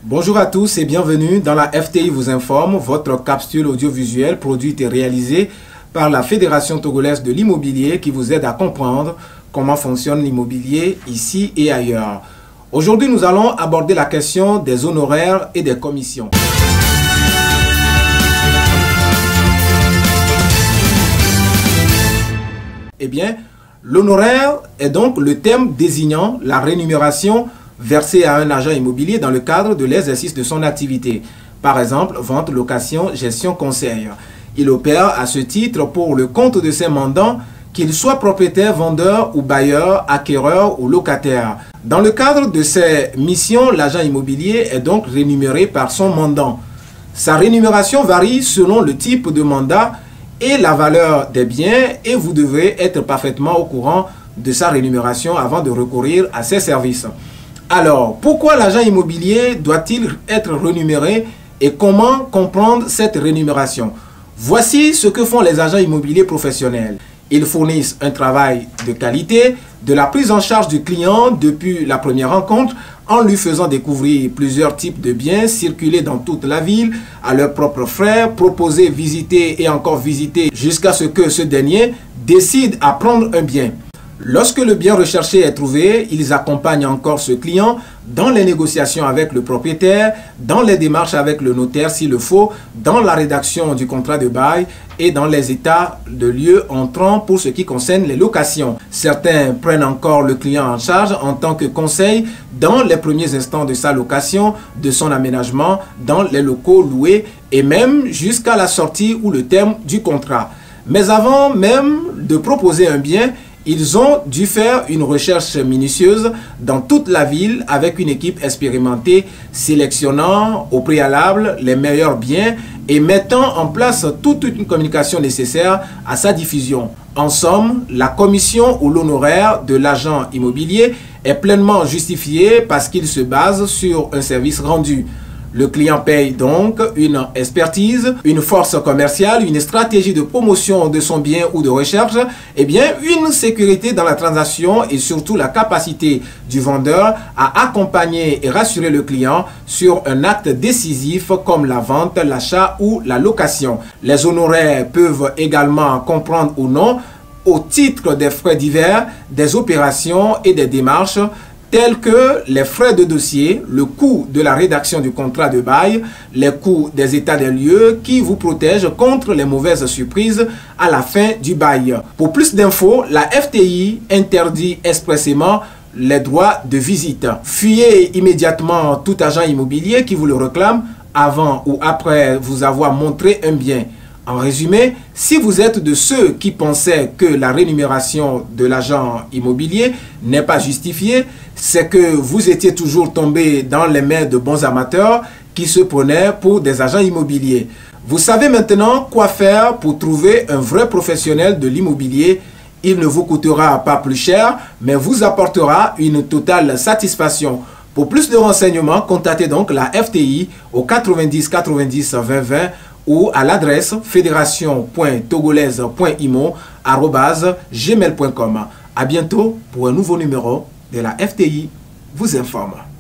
Bonjour à tous et bienvenue dans la FTI vous informe, votre capsule audiovisuelle produite et réalisée par la Fédération togolaise de l'immobilier qui vous aide à comprendre comment fonctionne l'immobilier ici et ailleurs. Aujourd'hui, nous allons aborder la question des honoraires et des commissions. Eh bien, l'honoraire est donc le terme désignant la rémunération versée à un agent immobilier dans le cadre de l'exercice de son activité. Par exemple, vente, location, gestion, conseil. Il opère à ce titre pour le compte de ses mandants, qu'ils soient propriétaires, vendeurs ou bailleurs, acquéreurs ou locataires. Dans le cadre de ses missions, l'agent immobilier est donc rémunéré par son mandant. Sa rémunération varie selon le type de mandat et la valeur des biens et vous devrez être parfaitement au courant de sa rémunération avant de recourir à ses services. Alors, pourquoi l'agent immobilier doit-il être rémunéré et comment comprendre cette rémunération? Voici ce que font les agents immobiliers professionnels. Ils fournissent un travail de qualité, de la prise en charge du client depuis la première rencontre, en lui faisant découvrir plusieurs types de biens, circuler dans toute la ville à leurs propres frais, proposer, visiter et encore visiter jusqu'à ce que ce dernier décide à prendre un bien. Lorsque le bien recherché est trouvé, ils accompagnent encore ce client dans les négociations avec le propriétaire, dans les démarches avec le notaire s'il le faut, dans la rédaction du contrat de bail et dans les états de lieu entrants pour ce qui concerne les locations. Certains prennent encore le client en charge en tant que conseil dans les premiers instants de sa location, de son aménagement, dans les locaux loués et même jusqu'à la sortie ou le terme du contrat. Mais avant même de proposer un bien, ils ont dû faire une recherche minutieuse dans toute la ville avec une équipe expérimentée, sélectionnant au préalable les meilleurs biens et mettant en place toute une communication nécessaire à sa diffusion. En somme, la commission ou l'honoraire de l'agent immobilier est pleinement justifiée parce qu'il se base sur un service rendu. Le client paye donc une expertise, une force commerciale, une stratégie de promotion de son bien ou de recherche, et bien une sécurité dans la transaction et surtout la capacité du vendeur à accompagner et rassurer le client sur un acte décisif comme la vente, l'achat ou la location. Les honoraires peuvent également comprendre ou non, au titre des frais divers, des opérations et des démarches, tels que les frais de dossier, le coût de la rédaction du contrat de bail, les coûts des états des lieux qui vous protègent contre les mauvaises surprises à la fin du bail. Pour plus d'infos, la FTI interdit expressément les droits de visite. Fuyez immédiatement tout agent immobilier qui vous le réclame avant ou après vous avoir montré un bien. En résumé, si vous êtes de ceux qui pensaient que la rémunération de l'agent immobilier n'est pas justifiée, c'est que vous étiez toujours tombé dans les mains de bons amateurs qui se prenaient pour des agents immobiliers. Vous savez maintenant quoi faire pour trouver un vrai professionnel de l'immobilier. Il ne vous coûtera pas plus cher, mais vous apportera une totale satisfaction. Pour plus de renseignements, contactez donc la FTI au 90 90 20 20 ou à l'adresse fédération.togolaise.imo@gmail.com. À bientôt pour un nouveau numéro de la FTI vous informe.